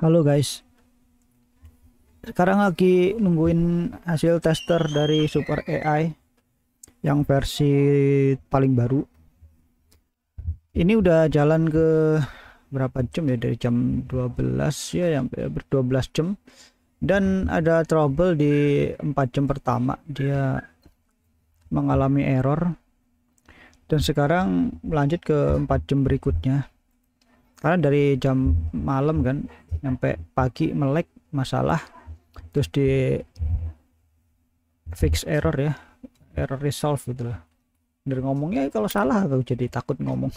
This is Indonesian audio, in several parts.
Halo guys, sekarang lagi nungguin hasil tester dari Super AI yang versi paling baru. Ini udah jalan ke berapa jam ya, dari jam 12 ya sampai 12 jam, dan ada trouble di 4 jam pertama. Dia mengalami error dan sekarang lanjut ke 4 jam berikutnya, karena dari jam malam kan sampai pagi melek masalah, terus di fix error ya, error resolve gitu lah. Dari ngomongnya kalau salah aku jadi takut ngomong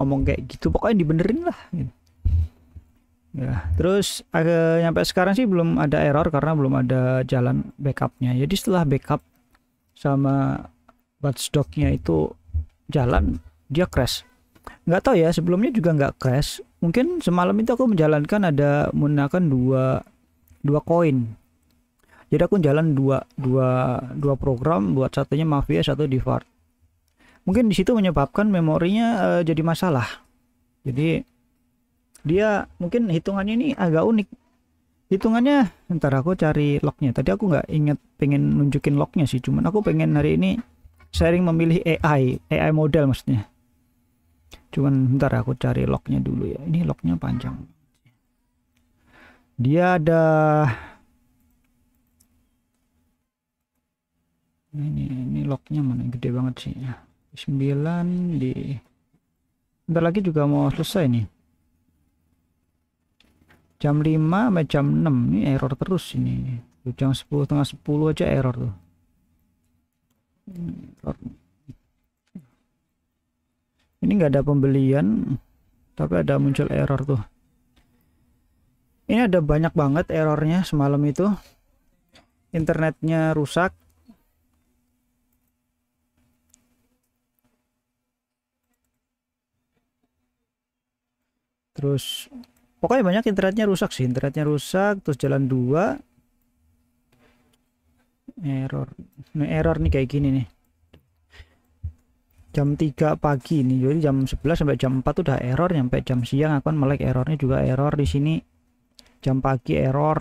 ngomong kayak gitu, pokoknya dibenerin lah gitu. Ya terus sampai sekarang sih belum ada error karena belum ada jalan backupnya. Jadi setelah backup sama watchdognya itu jalan, dia crash. Nggak tahu ya, sebelumnya juga nggak crash. Mungkin semalam itu aku menjalankan ada menggunakan dua koin. Jadi aku jalan dua program, buat satunya Mafia, satu Divart. Mungkin di situ menyebabkan memorinya jadi masalah. Jadi dia mungkin hitungannya ini agak unik. Hitungannya, ntar aku cari lognya. Tadi aku nggak inget pengen nunjukin lognya sih, cuman aku pengen hari ini sharing memilih AI model maksudnya. Cuman ntar aku cari lognya dulu ya. Ini lognya panjang. Dia ada ini lognya mana, gede banget sih ya. 9 di bentar lagi juga mau selesai nih. Jam 5 sampai jam 6 ini error terus ini. Jam 10, tengah 10 aja error tuh. Ini nggak ada pembelian tapi ada muncul error tuh. Ini ada banyak banget errornya semalam itu. Internetnya rusak. Terus pokoknya banyak, internetnya rusak sih. Internetnya rusak, terus jalan 2 error. Nah, error nih kayak gini nih. Jam 3 pagi nih. Jadi jam 11 sampai jam 4 udah error, sampai jam siang akan melek, errornya juga error di sini. Jam pagi error.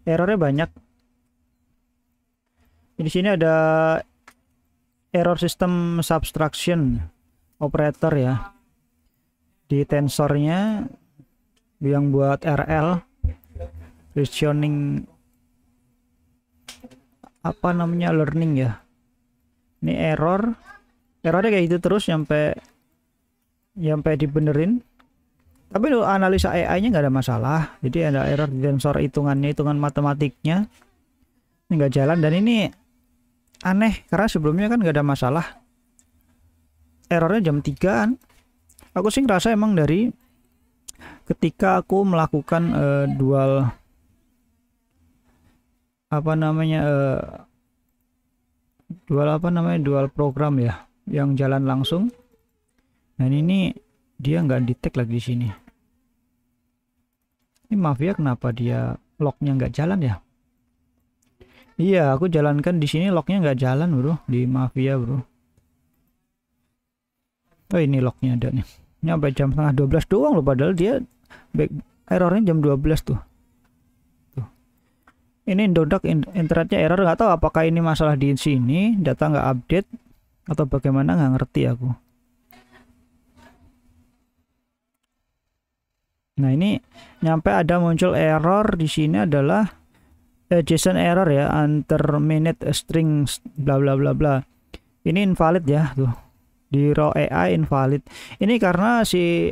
Errornya banyak. Di sini ada error system subtraction operator ya. Di tensornya yang buat RL reasoning apa namanya, learning ya. Ini errornya kayak gitu terus sampai dibenerin. Tapi analisa AI-nya nggak ada masalah. Jadi ada error di tensor hitungannya, hitungan matematiknya ini nggak jalan. Dan ini aneh karena sebelumnya kan nggak ada masalah. Errornya jam 3-an. Aku sih ngerasa emang dari ketika aku melakukan dual dual program ya, yang jalan langsung. Dan ini dia nggak detect lagi di sini. Ini Mafia kenapa dia lognya nggak jalan ya? Iya, aku jalankan di sini lognya nggak jalan bro, di Mafia bro. Oh ini lognya ada nih. Nyampe jam setengah 12 doang loh, padahal dia errornya jam 12 tuh. Ini Indodax internetnya error, nggak tahu apakah ini masalah di sini, data nggak update atau bagaimana, nggak ngerti aku. Nah ini nyampe ada muncul error di sini adalah JSON error ya, unterminate string bla bla bla bla. Ini invalid ya tuh, di raw AI invalid. Ini karena si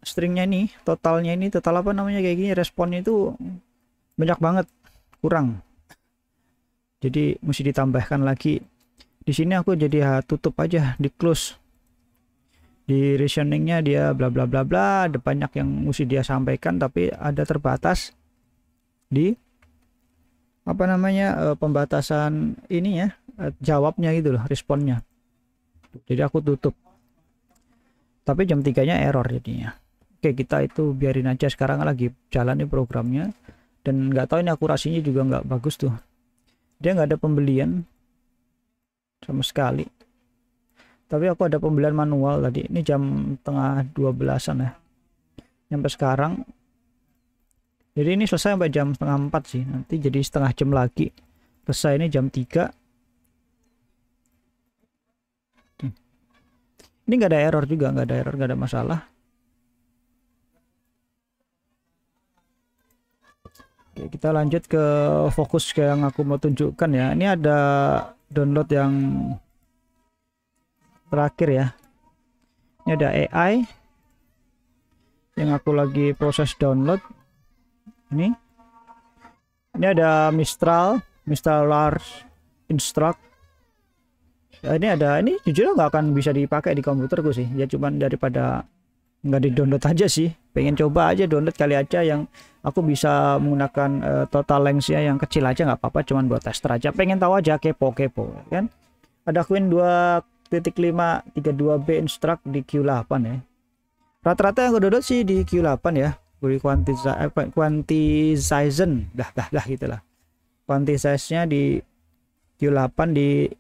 stringnya ini, totalnya ini, total apa namanya kayak gini, responnya itu banyak banget, kurang. Jadi mesti ditambahkan lagi. Di sini aku jadi tutup aja, di close. Di reasoningnya dia bla bla bla bla, ada banyak yang mesti dia sampaikan tapi ada terbatas di apa namanya pembatasan ini ya, jawabnya gitu loh, responnya. Jadi aku tutup. Tapi jam 3-nya error jadinya. Oke, kita itu biarin aja, sekarang lagi jalan nih programnya. Dan nggak tahu ini akurasinya juga nggak bagus tuh. Dia nggak ada pembelian sama sekali. Tapi aku ada pembelian manual tadi. Ini jam tengah 12-an ya. sampai sekarang. Jadi ini selesai sampai jam setengah 4 sih, nanti jadi setengah jam lagi selesai. Ini jam 3. Ini nggak ada error juga, nggak ada error, nggak ada masalah. Oke, kita lanjut ke fokus ke yang aku mau tunjukkan ya. Ini ada download yang terakhir ya. Ini ada AI yang aku lagi proses download. Ini ada Mistral Large Instruct. Ya, ini jujur nggak akan bisa dipakai di komputerku sih ya, cuman daripada nggak di download aja sih, pengen coba aja download kali aja yang aku bisa menggunakan total lengthnya yang kecil aja, nggak apa-apa, cuman buat tester aja, pengen tahu aja, kepo kan. Ada Queen 2.532B Instruct di Q8 ya, rata-rata yang aku download sih di Q8 ya. Quantizen dah gitulah, quantize-nya di Q8. Di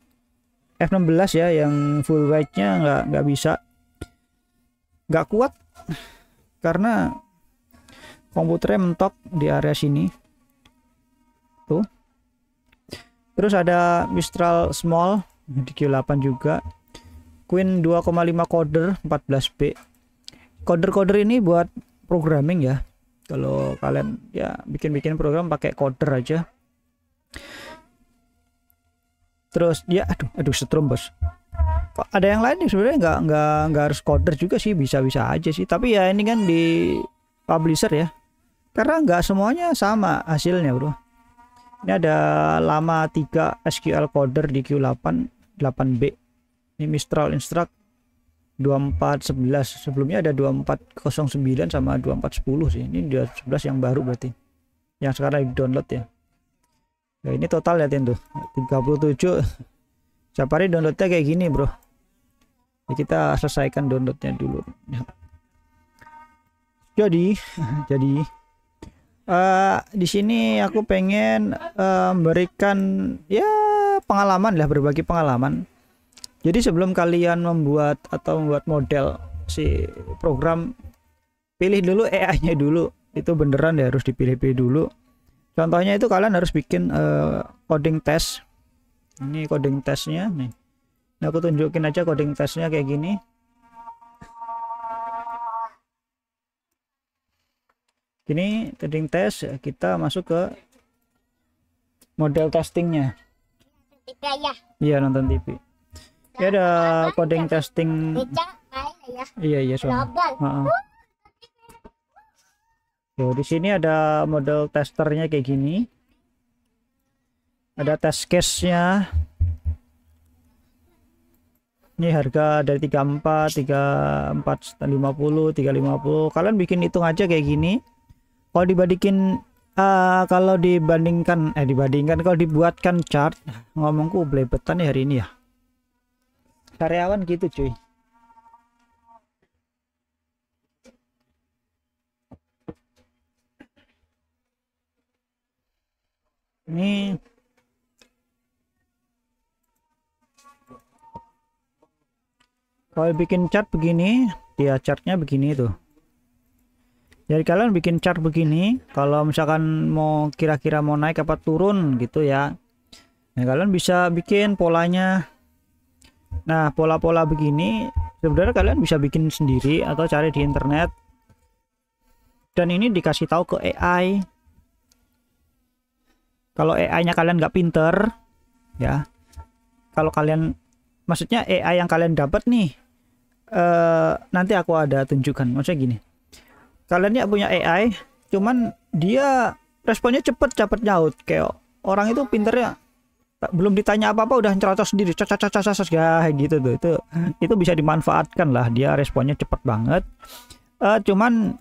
F16 ya yang full weight-nya nggak bisa, nggak kuat karena komputernya mentok di area sini tuh. Terus ada Mistral Small di Q8 juga, Queen 2,5 coder 14B. Coder ini buat programming ya, kalau kalian ya bikin program pakai coder aja. Terus ya aduh setrum bos, kok ada yang lain sebenarnya nggak harus coder juga sih, bisa aja sih, tapi ya ini kan di publisher ya, karena nggak semuanya sama hasilnya bro. Ini ada Lama 3 SQL coder di Q8 8B. Ini Mistral Instruct 2411, sebelumnya ada 2409 sama 2410 sih. Ini 2411 yang baru berarti, yang sekarang di download ya. Nah, ini total liatin tuh 37. Setiap hari downloadnya kayak gini bro ya, kita selesaikan downloadnya dulu ya. Jadi di sini aku pengen memberikan ya pengalaman lah, berbagi pengalaman. Jadi sebelum kalian membuat model si program, pilih dulu AI-nya dulu, itu beneran ya, harus dipilih-pilih dulu. Contohnya itu kalian harus bikin coding test. Ini coding testnya nih. Nah, aku tunjukin aja coding testnya kayak gini. Gini coding test, kita masuk ke model testingnya. Iya, nonton TV. Ya ada coding testing. Iya soalnya. Di sini ada model testernya kayak gini. Ada test case-nya. Ini harga dari 34, 3450, 350. Kalian bikin hitung aja kayak gini. Kalau kalau dibuatkan chart, ngomongku belebetan ya hari ini ya. Karyawan gitu cuy. Ini kalau bikin chart begini, dia chartnya begini tuh. Jadi kalian bikin chart begini, kalau misalkan mau kira-kira mau naik apa turun gitu ya. Nah, kalian bisa bikin polanya. Nah, pola-pola begini sebenarnya kalian bisa bikin sendiri atau cari di internet. Dan ini dikasih tahu ke AI. Kalau AI-nya kalian nggak pinter, ya. Kalau kalian, maksudnya AI yang kalian dapat nih, nanti aku ada tunjukkan. Maksudnya gini, kalian ya punya AI, cuman dia responnya cepet nyaut. Kayak orang itu pinternya, belum ditanya apa-apa udah nyerocos sendiri, cocok ya gitu tuh. Itu bisa dimanfaatkan lah, dia responnya cepet banget. Cuman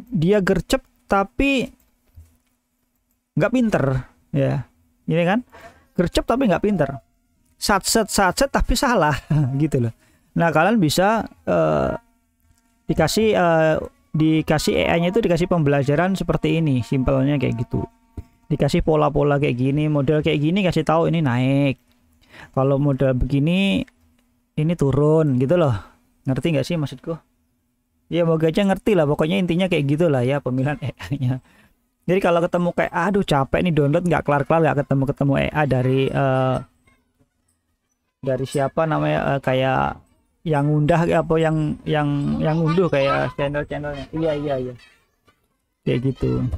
dia gercep tapi nggak pinter ya, ini kan gercep tapi nggak pinter, satset tapi salah gitu loh. Nah, kalian bisa dikasih AI-nya itu dikasih pembelajaran seperti ini, simpelnya kayak gitu. Dikasih pola-pola kayak gini, model kayak gini, kasih tahu ini naik, kalau model begini ini turun gitu loh. Ngerti nggak sih maksudku? Ya moga aja ngerti lah, pokoknya intinya kayak gitulah ya pemilihan AI-nya. Jadi kalau ketemu kayak aduh capek nih download nggak kelar-kelar, nggak ketemu AI dari siapa namanya, kayak yang ngundah apa yang ngunduh kayak channel-channelnya. Iya iya iya. Kayak gitu.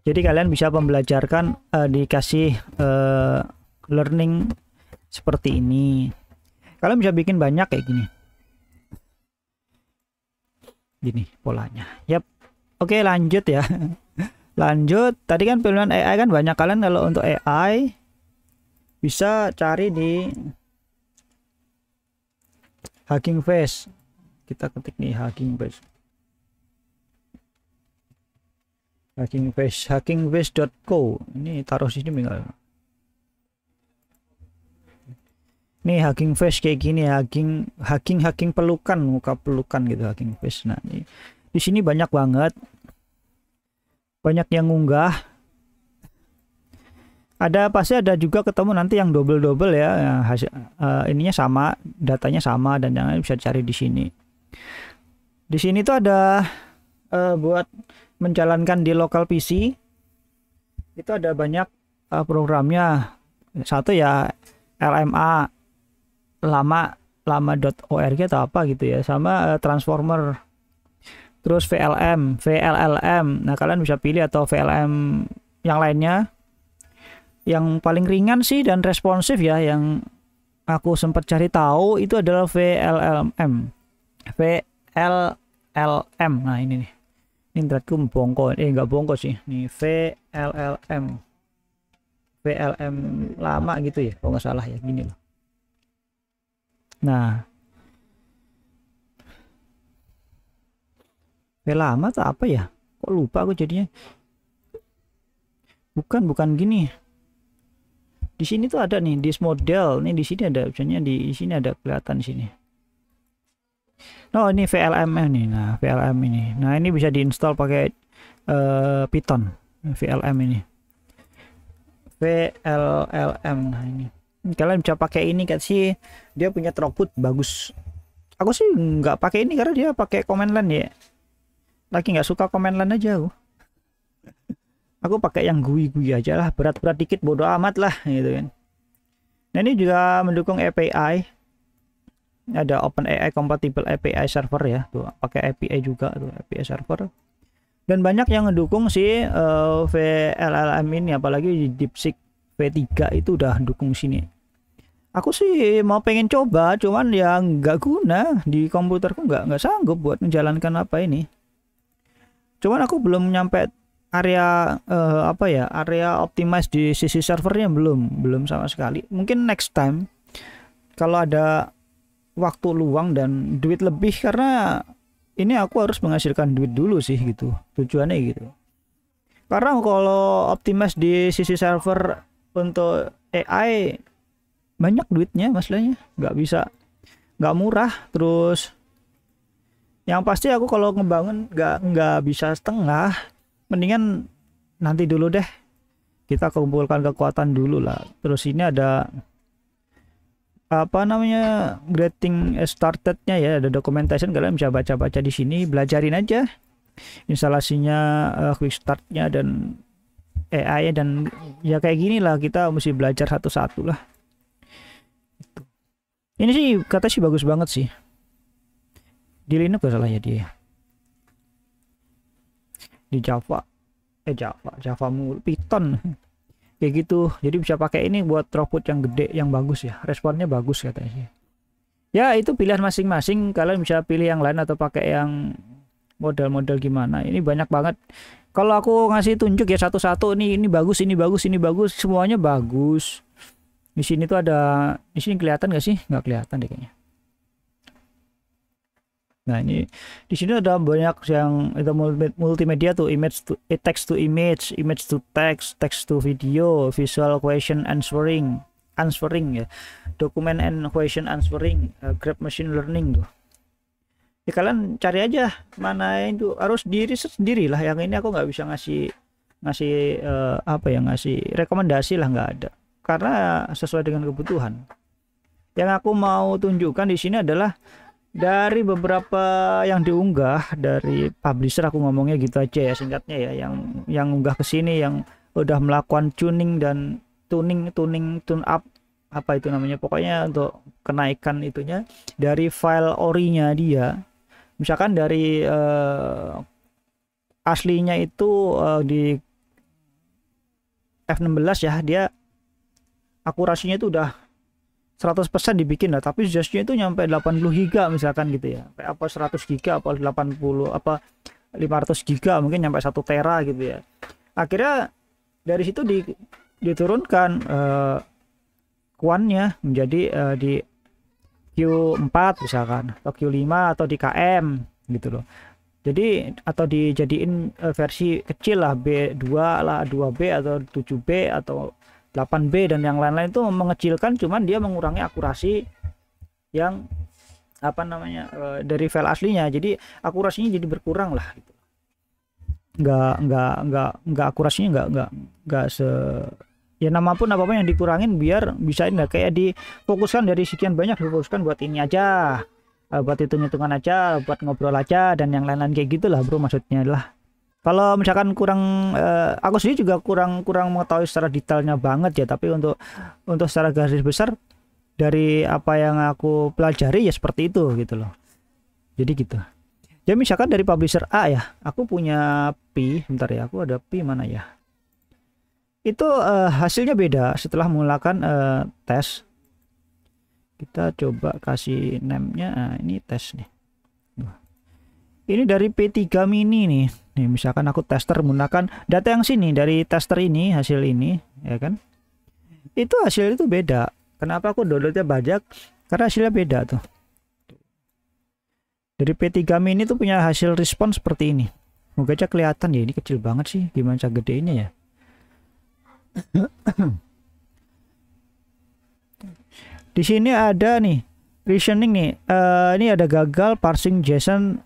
Jadi kalian bisa pembelajarkan, dikasih learning seperti ini. Kalian bisa bikin banyak kayak gini. Gini polanya. Yap. Oke, lanjut ya. Lanjut. Tadi kan pilihan AI kan banyak. Kalian kalau untuk AI bisa cari di Hugging Face. Kita ketik nih Hugging Face. huggingface.co. Ini taruh sini enggak? Nih Hugging Face kayak gini, hugging pelukan, muka pelukan gitu Hugging Face. Nah, ini di sini banyak banget. Banyak yang ngunggah. Pasti ada juga ketemu nanti yang double ya. Ininya sama, datanya sama, dan yang lain bisa cari di sini. Di sini tuh ada buat menjalankan di lokal PC. Itu ada banyak programnya. Satu ya LMA lama.org atau apa gitu ya, sama transformer. Terus VLLM. Nah, kalian bisa pilih atau VLM yang lainnya. Yang paling ringan sih dan responsif ya, yang aku sempat cari tahu itu adalah VLLM. Nah, ini nih. Ini internetku bongko. Nggak bongko sih. Nih VLLM lama gitu ya, kalau nggak salah ya, gini loh. Nah, lama atau apa ya? Kok lupa aku jadinya. Bukan gini. Di sini tuh ada nih this model. Nih di sini ada optionnya, di sini ada kelihatan di sini. Oh, ini VLM nih. Nah, VLM ini. Nah, ini bisa diinstal pakai Python. VLM ini. VLLM. Nah, ini. Kalian bisa pakai ini kan sih. Dia punya throughput bagus. Aku sih nggak pakai ini karena dia pakai command line ya. Lagi nggak suka command line aja aku. Aku pakai yang GUI aja lah, berat-berat dikit bodo amat lah gitu kan. Nah, ini juga mendukung API. Ada OpenAI compatible API server ya, tuh pakai API juga tuh, API server. Dan banyak yang mendukung si VLLM ini, apalagi di DeepSeek V3 itu udah dukung sini. Aku sih mau pengen coba, cuman ya nggak guna di komputerku, nggak sanggup buat menjalankan apa ini. Cuman aku belum nyampe area area optimize di sisi servernya, belum sama sekali. Mungkin next time kalau ada waktu luang dan duit lebih, karena ini aku harus menghasilkan duit dulu sih gitu tujuannya gitu. Karena kalau optimize di sisi server untuk AI banyak duitnya, masalahnya nggak murah. Terus yang pasti aku kalau ngebangun nggak bisa setengah, mendingan nanti dulu deh, kita kumpulkan kekuatan dulu lah. Terus ini ada apa namanya, getting started-nya ya, ada documentation, kalian bisa baca-baca di sini, belajarin aja instalasinya, quick start-nya dan AI dan ya kayak gini lah, kita mesti belajar satu-satu lah. Ini sih kata sih bagus banget sih. Di Linux gak salah ya dia. Di Java mulu, Python kayak gitu. Jadi bisa pakai ini buat throughput yang gede, yang bagus ya, responnya bagus katanya sih. Ya itu pilihan masing-masing, kalian bisa pilih yang lain atau pakai yang model-model gimana. Ini banyak banget. Kalau aku ngasih tunjuk ya satu-satu, ini bagus, ini bagus, ini bagus, semuanya bagus. Di sini tuh ada, di sini kelihatan gak sih? Nggak kelihatan deh kayaknya. Nah, ini di sini ada banyak yang itu multimedia tuh, image to text to image, image to text, text to video, visual question answering ya, document and question answering, graph machine learning tuh. Ya kalian cari aja mana itu, harus di riset sendiri lah. Yang ini aku nggak bisa ngasih ngasih rekomendasi lah, nggak ada, karena sesuai dengan kebutuhan. Yang aku mau tunjukkan di sini adalah Dari beberapa yang diunggah dari publisher, aku ngomongnya gitu aja ya singkatnya ya, yang unggah ke sini yang udah melakukan tuning dan tune up, apa itu namanya, pokoknya untuk kenaikan itunya dari file orinya dia. Misalkan dari aslinya itu di F16 ya, dia akurasinya itu udah 100% dibikin lah, tapi justnya itu nyampe 80 giga misalkan gitu ya, apa 100 giga apa 80 apa 500 giga, mungkin nyampe 1 tera gitu ya. Akhirnya dari situ diturunkan kuannya menjadi di Q4 misalkan, atau Q5 atau di KM gitu loh. Jadi atau dijadiin versi kecil lah, B2 lah, 2B atau 7B atau 8B dan yang lain-lain itu mengecilkan, cuman dia mengurangi akurasi yang apa namanya dari file aslinya. Jadi akurasinya jadi berkurang lah gitu. Nggak akurasinya nggak se, ya nama pun apapun yang dikurangin biar bisa ini, kayak difokuskan dari sekian banyak difokuskan buat ini aja, buat hitung-hitungan aja, buat ngobrol aja dan yang lain-lain kayak gitulah bro, maksudnya lah. Kalau misalkan kurang, aku sendiri juga kurang mengetahui secara detailnya banget ya, tapi untuk secara garis besar dari apa yang aku pelajari ya seperti itu gitu loh. Jadi gitu. Ya misalkan dari publisher A ya, aku punya Pi, bentar ya, aku ada Pi mana ya? Itu hasilnya beda setelah menggunakan tes. Kita coba kasih name-nya, nah, ini tes nih. Ini dari P3 mini nih. Nih misalkan aku tester menggunakan data yang sini dari tester ini, hasil ini ya kan. Itu hasil itu beda. Kenapa aku downloadnya banyak? Karena hasilnya beda tuh. Dari P3 mini tuh punya hasil respon seperti ini. Moga aja kelihatan ya, ini kecil banget sih. Gimana cara gedenya ya? Di sini ada nih reasoning nih. Ini ada gagal parsing JSON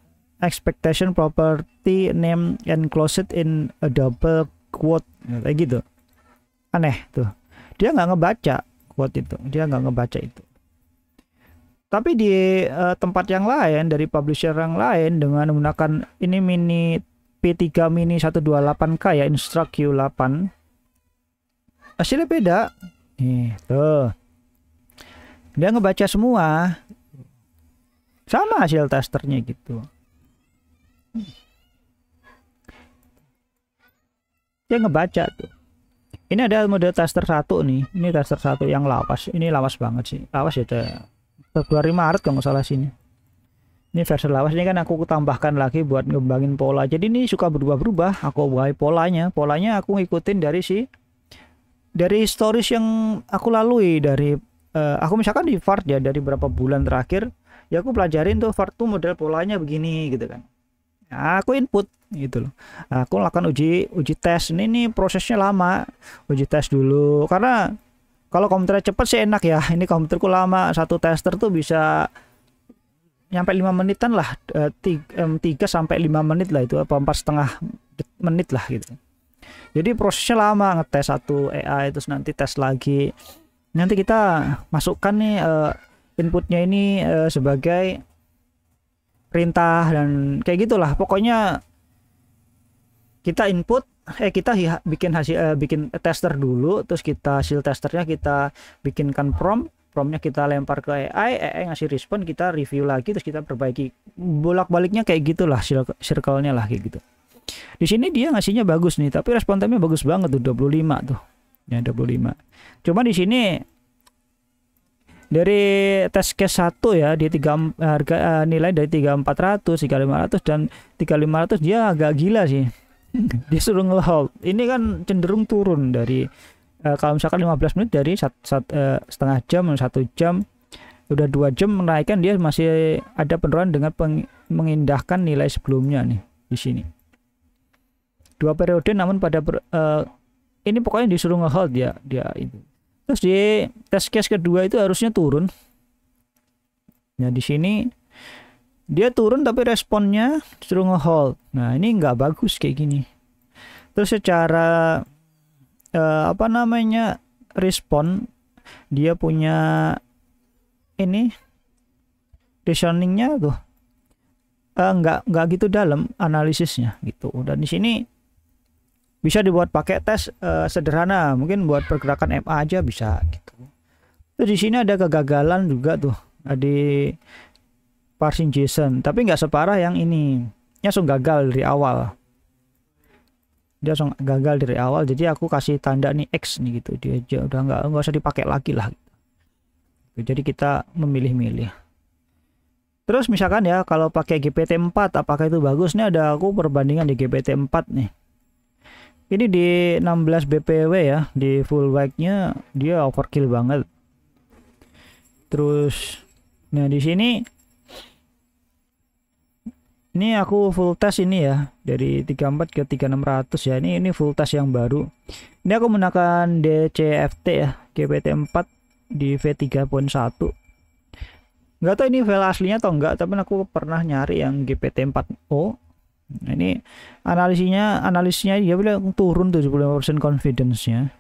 expectation property name enclosed in a double quote, kayak gitu. Aneh tuh, dia nggak ngebaca quote itu, dia nggak ngebaca itu. Tapi di tempat yang lain dari publisher yang lain dengan menggunakan ini mini P3 mini 128K ya, Instruct Q8, hasilnya beda nih tuh, dia ngebaca semua sama hasil testernya gitu. Dia ngebaca tuh. Ini ada mode tester 1 nih. Ini tester 1 yang lawas. Ini lawas banget sih. Lawas ya, Februari Maret kalau nggak salah sini. Ini versi lawas. Ini kan aku tambahkan lagi buat ngembangin pola. Jadi ini suka berubah-berubah. Aku ubah polanya. Polanya aku ngikutin dari stories yang aku lalui, dari aku misalkan di Vart ya, dari berapa bulan terakhir ya aku pelajarin tuh Vart tuh model polanya begini gitu kan. Nah, aku input gitu loh. Nah, aku lakukan uji tes. Ini prosesnya lama. Uji tes dulu karena kalau komputernya cepat sih enak ya. Ini komputerku lama. Satu tester tuh bisa nyampe 5 menitan lah. 3 sampai 5 menit lah itu, apa 4,5 menit lah gitu. Jadi prosesnya lama, ngetes satu AI terus nanti tes lagi. Nanti kita masukkan nih inputnya ini sebagai perintah dan kayak gitulah. Pokoknya kita input, kita bikin hasil, bikin tester dulu, terus kita hasil testernya kita bikinkan promptnya kita lempar ke AI ngasih respon, kita review lagi, terus kita perbaiki, bolak-baliknya kayak gitulah circle-nya lah kayak gitu. Di sini dia ngasihnya bagus nih, tapi respon time-nya bagus banget tuh, 25 tuh. Ya 25. Cuma di sini dari test case 1 ya, di harga nilai dari 3400, 3500 dan 3500 dia agak gila sih. Dia suruh nge-hold. Ini kan cenderung turun dari kalau misalkan 15 menit dari setengah jam, 1 jam, udah 2 jam menaikkan, dia masih ada penurunan dengan mengindahkan nilai sebelumnya nih di sini. 2 periode namun pada ini pokoknya disuruh nge-hold dia itu. Terus di test case kedua itu harusnya turun. Nah, di sini dia turun tapi responnya disuruh nge-hold. Nah, ini nggak bagus kayak gini. Terus secara apa namanya respon, dia punya ini reasoningnya tuh nggak gitu dalam analisisnya gitu. Dan di sini bisa dibuat pakai tes sederhana, mungkin buat pergerakan MA aja bisa gitu. Terus di sini ada kegagalan juga tuh di parsing JSON, tapi nggak separah yang ini. Dia langsung gagal dari awal. Dia langsung gagal dari awal, jadi aku kasih tanda nih X nih gitu. Dia aja udah nggak usah dipakai lagi lah. Gitu. Jadi kita memilih-milih. Terus misalkan ya kalau pakai GPT-4 apakah itu bagus? Nih ada aku perbandingan di GPT-4 nih. Ini di 16 bpw ya, di full wide-nya dia overkill banget. Terus nah di sini ini aku full test ini ya, dari 34 ke 3600 ya. Ini full test yang baru. Ini aku menggunakan DCFT ya, GPT-4 di V3.1. Nggak tahu ini file aslinya atau enggak, tapi aku pernah nyari yang GPT-4o. Nah, ini analisnya dia bilang turun 75% confidence-nya.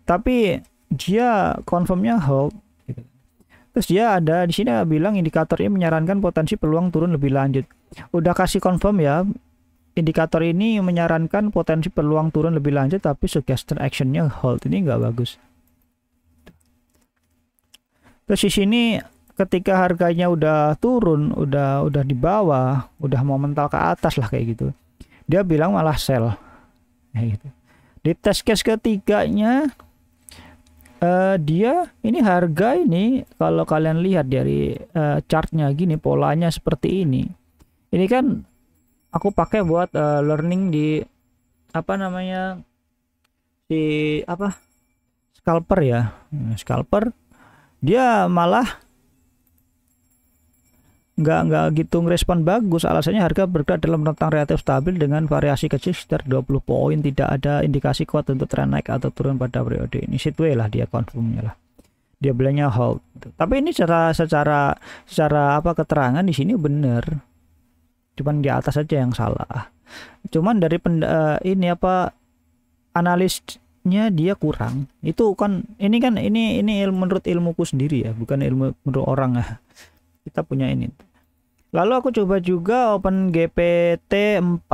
Tapi dia confirmnya hold gitu. Terus dia ada di sini bilang indikatornya menyarankan potensi peluang turun lebih lanjut. Udah kasih confirm ya. Indikator ini menyarankan potensi peluang turun lebih lanjut, tapi suggestion actionnya hold. Ini nggak bagus. Terus di sini ketika harganya udah turun, udah di bawah, udah mau mental ke atas lah kayak gitu, dia bilang malah sell kayak gitu. Di test case ketiganya dia ini harga ini kalau kalian lihat dari chartnya gini, polanya seperti ini kan aku pakai buat learning di apa namanya, di apa, scalper ya. Scalper dia malah nggak gitu ngerespon bagus. Alasannya harga bergerak dalam rentang relatif stabil dengan variasi kecil sekitar 20 poin, tidak ada indikasi kuat untuk tren naik atau turun pada periode ini. Sideway lah dia confirmnya lah, dia bilangnya hold. Tapi ini secara apa keterangan di sini bener, cuman di atas aja yang salah. Cuman dari ini apa analisnya dia kurang. Itu kan ini ilmu menurut ilmuku sendiri ya, bukan ilmu menurut orang ya. Kita punya ini. Lalu aku coba juga open GPT-4.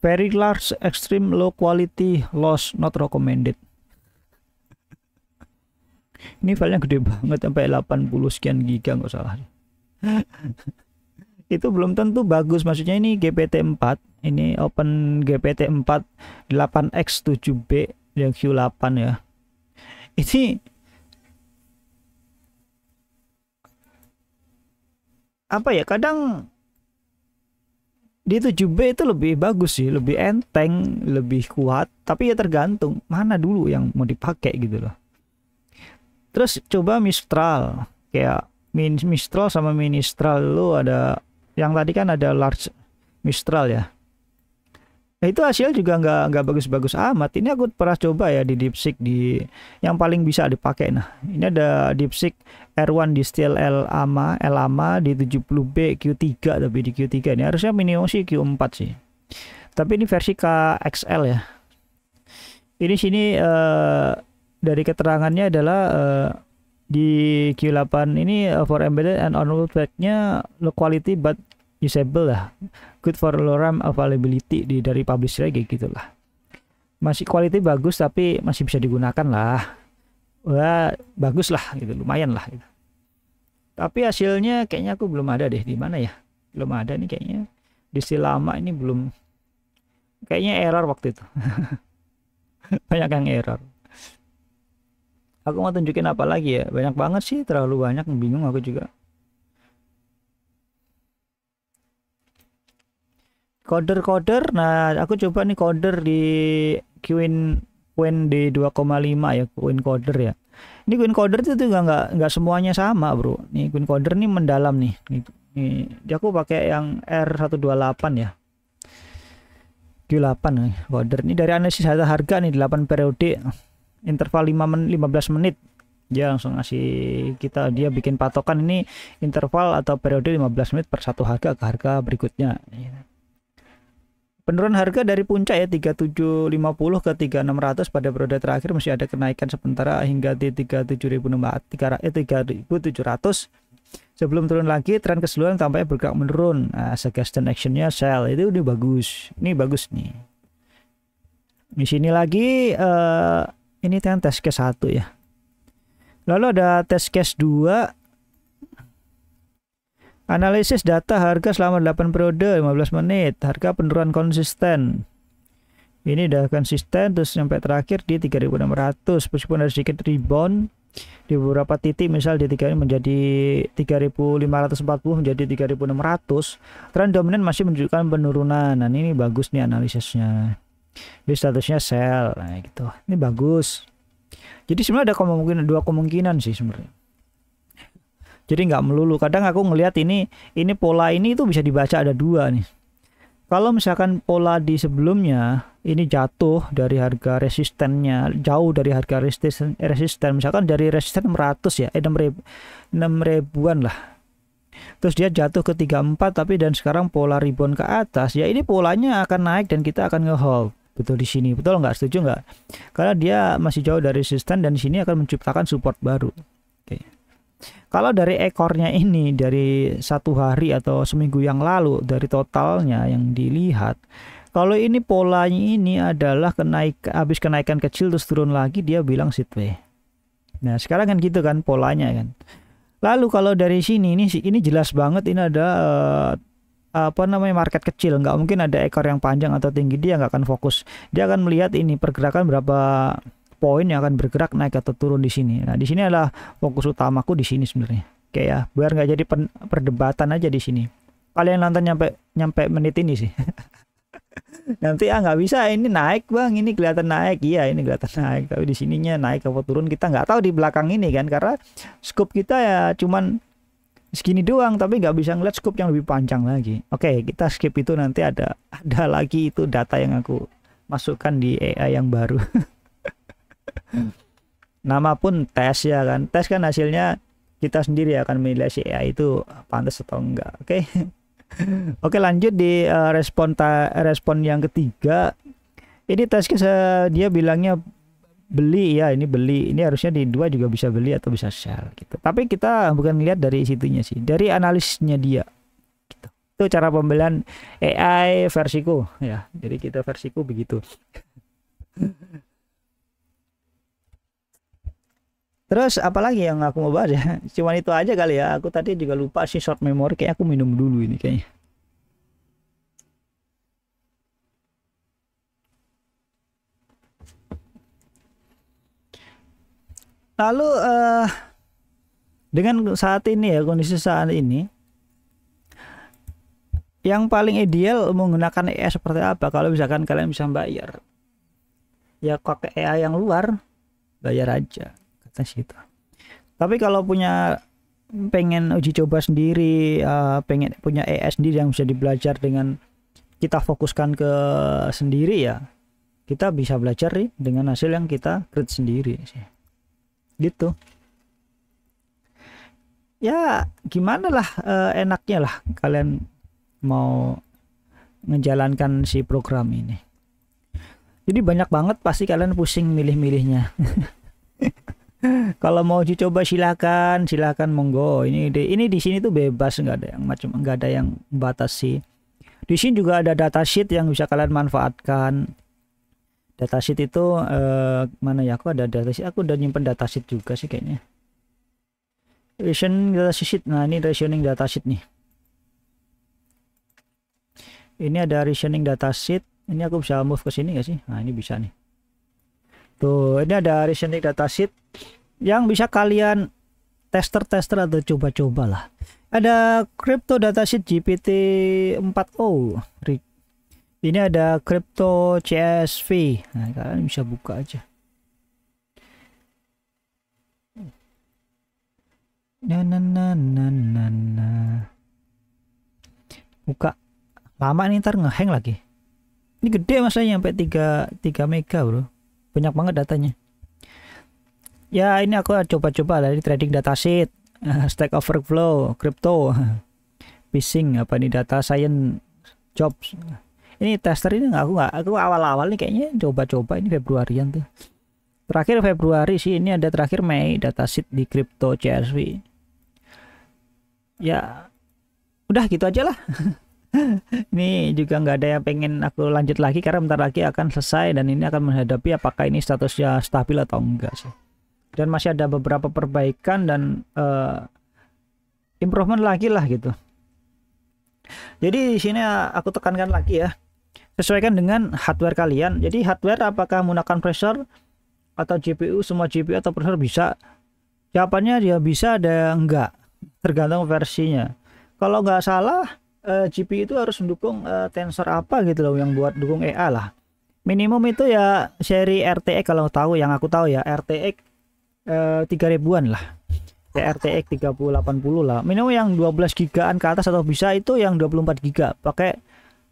Very large extreme low quality loss not recommended. Ini filenya gede banget sampai 80 sekian giga nggak salah. Itu belum tentu bagus, maksudnya ini GPT-4, ini open GPT-4 8x7b yang Q8 ya. Ini apa ya, kadang di 7B itu lebih bagus sih, lebih enteng, lebih kuat, tapi ya tergantung mana dulu yang mau dipakai gitu loh. Terus coba Mistral, kayak Mistral sama Ministral lo ada, yang tadi kan ada large Mistral ya. Nah, itu hasil juga nggak bagus-bagus amat. Ini aku pernah coba ya di DeepSeek, di yang paling bisa dipakai. Nah, ini ada DeepSeek R1 di style Lama di 70B Q3, tapi di Q3 ini harusnya minimum sih Q4 sih. Tapi ini versi KXL ya. Ini sini dari keterangannya adalah di Q8 ini for embedded and on-roll pack-nya low quality but usable lah, good for low RAM availability dari publisher kayak gitulah. Masih quality bagus tapi masih bisa digunakan lah. Wah, bagus lah gitu, lumayan lah gitu. Tapi hasilnya kayaknya aku belum ada deh, di mana ya? Belum ada nih kayaknya. Di style lama ini belum, kayaknya error waktu itu. Banyak yang error. Aku mau tunjukin apa lagi ya? Banyak banget sih, terlalu banyak, bingung aku juga. Coder, nah aku coba nih coder di Queen di 2,5 ya, Queen coder ya. Ini Queen coder itu juga nggak semuanya sama bro. Nih Queen coder nih mendalam nih. Nih aku pakai yang R128 ya. Q8 nih coder. Ini dari analisis harga nih 8 periode, interval 15 menit. Dia langsung ngasih kita, dia bikin patokan ini interval atau periode 15 menit per satu harga ke harga berikutnya. Penurunan harga dari puncak ya 3750 ke 3600 pada periode terakhir masih ada kenaikan sementara hingga di 3700 sebelum turun lagi. Tren keseluruhan tampaknya bergerak menurun. Nah, suggestion actionnya sell itu udah bagus. Ini bagus nih. Di sini lagi ini kan test case 1 ya. Lalu ada test case 2. Analisis data harga selama 8 periode 15 menit. Harga penurunan konsisten. Ini udah konsisten terus sampai terakhir di 3600 meskipun ada sedikit rebound di beberapa titik, misal di 3 ini menjadi 3540 menjadi 3600. Tren dominan masih menunjukkan penurunan. Nah, ini bagus nih analisisnya. Ini statusnya sell. Nah, gitu. Ini bagus. Jadi sebenarnya ada dua kemungkinan sih sebenarnya. Jadi nggak melulu. Kadang aku ngelihat ini pola ini itu bisa dibaca ada dua nih. Kalau misalkan pola di sebelumnya ini jatuh dari harga resistennya, jauh dari harga resisten, misalkan dari resisten 600 ya, 6.000-an lah. Terus dia jatuh ke 34 tapi dan sekarang pola rebound ke atas, ya ini polanya akan naik dan kita akan nge-hold. Betul di sini. Betul nggak? Setuju nggak? Karena dia masih jauh dari resisten dan di sini akan menciptakan support baru. Oke. Kalau dari ekornya ini dari 1 hari atau seminggu yang lalu dari totalnya yang dilihat, kalau ini polanya ini adalah habis kenaikan kecil terus turun lagi, dia bilang sideway. Nah sekarang kan gitu kan polanya kan. Lalu kalau dari sini ini jelas banget ini ada market kecil, nggak mungkin ada ekor yang panjang atau tinggi, dia nggak akan fokus. Dia akan melihat ini pergerakan berapa poin yang akan bergerak naik atau turun di sini. Nah, di sini adalah fokus utamaku di sini sebenarnya. Oke ya, biar nggak jadi perdebatan aja di sini. Kalian nonton nyampe menit ini sih. Nanti nggak bisa ini naik bang, ini kelihatan naik, iya ini kelihatan naik, tapi di sininya naik atau turun kita nggak tahu di belakang ini kan, karena scope kita ya cuman segini doang, tapi nggak bisa ngeliat scope yang lebih panjang lagi. Oke, kita skip itu, nanti ada lagi itu data yang aku masukkan di AI yang baru. Nama pun tes ya kan, tes kan hasilnya kita sendiri akan menilai si AI itu pantas atau enggak. Oke. Oke, lanjut di respon yang ketiga. Ini tes dia bilangnya beli ya, ini beli, ini harusnya di 2 juga bisa beli atau bisa sell gitu. Tapi kita bukan lihat dari situnya sih, dari analisisnya dia gitu. Itu cara pembelian AI versiku ya, jadi kita versiku begitu. Terus apalagi yang aku mau bahas ya, cuman itu aja kali ya. Aku tadi juga lupa sih short memory, kayak aku minum dulu ini kayaknya. Lalu dengan saat ini ya, kondisi saat ini, yang paling ideal menggunakan AI seperti apa? Kalau misalkan kalian bisa bayar, ya pakai AI yang luar, bayar aja kata situ. Tapi kalau pengen uji coba sendiri, pengen punya AI sendiri yang bisa dibelajar dengan kita fokuskan ke sendiri, ya kita bisa belajar nih dengan hasil yang kita create sendiri sih. Gitu ya, gimana lah enaknya lah kalian mau menjalankan si program ini. Jadi banyak banget pasti kalian pusing milih-milihnya. Kalau mau dicoba silakan monggo. Ini di sini tuh bebas, nggak ada yang batasi. Di sini juga ada datasheet yang bisa kalian manfaatkan. Datasheet itu mana ya, aku ada datasheet, aku udah nyimpen datasheet juga sih kayaknya. Reasoning datasheet. Nah, ini reasoning datasheet nih. Ini ada reasoning datasheet. Ini aku bisa move ke sini nggak sih? Nah, ini bisa nih. Tuh, ini ada reasoning datasheet yang bisa kalian tester atau coba-coba lah. Ada crypto datasheet GPT-4o. Ini ada crypto CSV. Nah, kalian bisa buka aja. Buka. Lama nih, ntar ngehang lagi. Ini gede masanya sampai 3 mega, bro. Banyak banget datanya. Ya, ini aku coba-coba dari trading datasheet, Stack Overflow, crypto, phishing, apa ini data science, jobs. Ini tester ini aku awal-awal nih kayaknya coba-coba ini Februarian tuh. Terakhir Februari sih, ini ada terakhir Mei datasheet di Crypto CSV. Ya udah gitu aja lah. Ini juga nggak ada yang pengen aku lanjut lagi karena bentar lagi akan selesai dan ini akan menghadapi apakah ini statusnya stabil atau enggak sih. Dan masih ada beberapa perbaikan dan improvement lagi lah gitu. Jadi di sini aku tekankan lagi ya, sesuaikan dengan hardware kalian. Jadi hardware apakah menggunakan processor atau GPU, semua GPU atau processor bisa? Jawabannya dia bisa, ada enggak, tergantung versinya. Kalau nggak salah GPU itu harus mendukung tensor apa gitu loh, yang buat dukung EA lah. Minimum itu ya seri RTX, kalau tahu, yang aku tahu ya RTX 3000-an lah. Ya, RTX 3080 lah. Minimum yang 12 gigaan ke atas atau bisa itu yang 24 giga pakai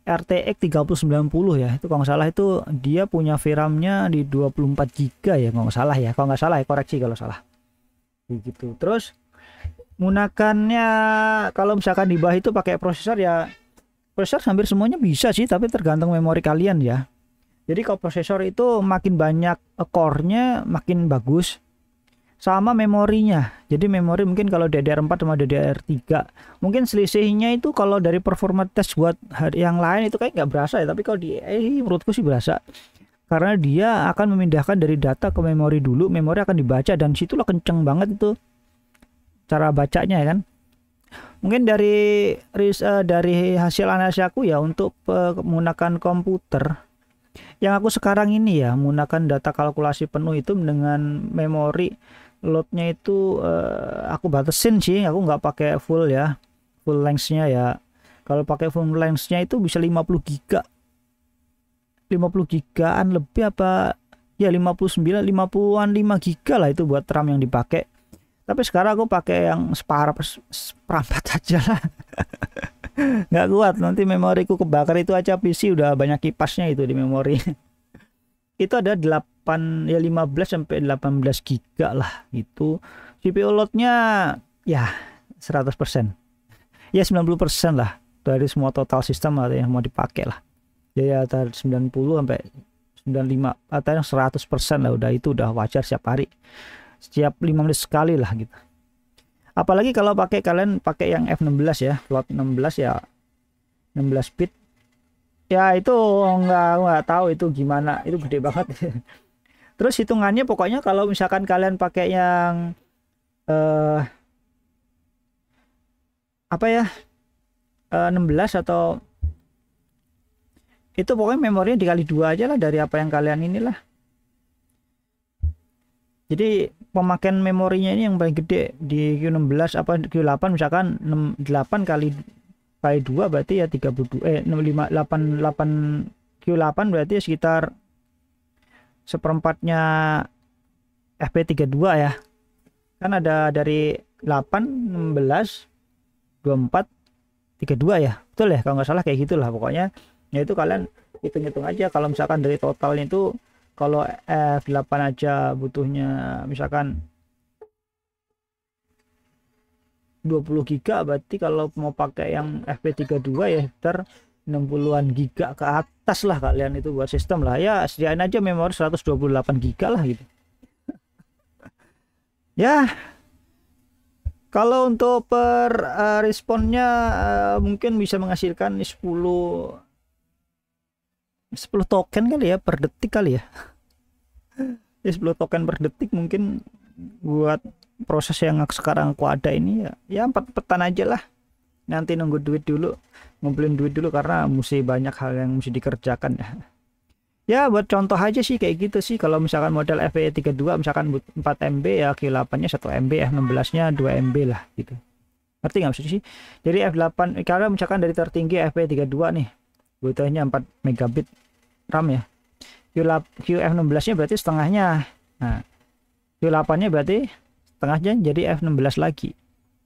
RTX 3090 ya. Itu kalau nggak salah itu dia punya VRAM-nya di 24 giga ya, kalau nggak salah ya. Kalau nggak salah ya, koreksi kalau salah. Begitu. Terus menggunakannya kalau misalkan di bawah itu pakai prosesor ya, prosesor hampir semuanya bisa sih, tapi tergantung memori kalian ya. Jadi kalau prosesor itu makin banyak core-nya makin bagus, sama memorinya. Jadi memori mungkin kalau DDR4 sama DDR3 mungkin selisihnya itu kalau dari performa test buat yang lain itu kayak nggak berasa ya, tapi kalau di menurutku sih berasa, karena dia akan memindahkan dari data ke memori dulu, memori akan dibaca dan situlah kenceng banget itu cara bacanya ya kan. Mungkin dari hasil analisis aku ya, untuk menggunakan komputer yang aku sekarang ini ya, menggunakan data kalkulasi penuh itu dengan memori loadnya itu aku batasin sih, aku nggak pakai full ya, full length-nya ya. Kalau pakai full length-nya itu bisa 50 giga, 50 gigaan lebih apa ya, 59 50-an 5 giga lah itu buat RAM yang dipakai. Tapi sekarang aku pakai yang seperempat aja lah. Nggak kuat, nanti memoriku kebakar itu aja, PC udah banyak kipasnya itu di memori. Itu ada 8 ya 15 sampai 18 giga lah itu. CPU loadnya ya 100%. Ya 90% lah dari semua total sistem atau yang mau dipakai lah. Ya dari 90 sampai 95 atau 100% lah, udah itu udah wajar setiap hari. Setiap 5 menit sekali lah gitu. Apalagi kalau kalian pakai yang F16 ya, slot 16 ya, 16 bit. Ya itu nggak tahu itu gimana, itu gede banget. Terus hitungannya pokoknya kalau misalkan kalian pakai yang apa ya, 16 atau itu pokoknya memorinya dikali 2 aja lah dari apa yang kalian inilah. Jadi pemakaian memorinya ini yang paling gede di Q16 apa Q8 misalkan 8 kali 2 berarti ya 32 65 8 Q8 berarti ya sekitar seperempatnya FP32 ya. Kan ada dari 8 16 24 32 ya. Betul ya, kalau nggak salah kayak gitulah pokoknya. Ya itu kalian hitung-hitung aja kalau misalkan dari totalnya itu, kalau F8 aja butuhnya misalkan 20 giga, berarti kalau mau pakai yang FP32 ya sekitar 60-an giga ke atas lah kalian itu buat sistem lah ya. Sediain aja memori 128 giga lah gitu. Ya kalau untuk responnya mungkin bisa menghasilkan 10 token kali ya per detik kali ya. Ya 10 token per detik mungkin buat proses yang sekarang aku ada ini ya 4 petan aja lah. Nanti nunggu duit dulu, ngumpulin duit dulu karena mesti banyak hal yang mesti dikerjakan ya. Ya buat contoh aja sih kayak gitu sih. Kalau misalkan model FP32 misalkan 4 MB ya, Q8 nya 1 MB, F16 nya 2 MB lah gitu. Ngerti nggak maksudnya sih? Jadi F8 kalau misalkan dari tertinggi FP32 nih butuhnya 4 megabit RAM ya. Q16 nya berarti setengahnya. Nah Q8 nya berarti setengahnya jadi F16 lagi.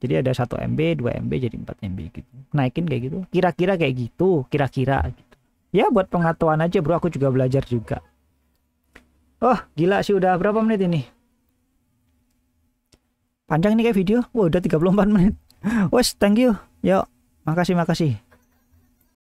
Jadi ada 1 MB, 2 MB jadi 4 MB gitu. Naikin kayak gitu. Kira-kira kayak gitu, kira-kira gitu. Ya buat pengetahuan aja bro, aku juga belajar juga. Oh gila sih, udah berapa menit ini? Panjang nih kayak video. Wah udah 34 menit. Wes, thank you. Yuk, makasih.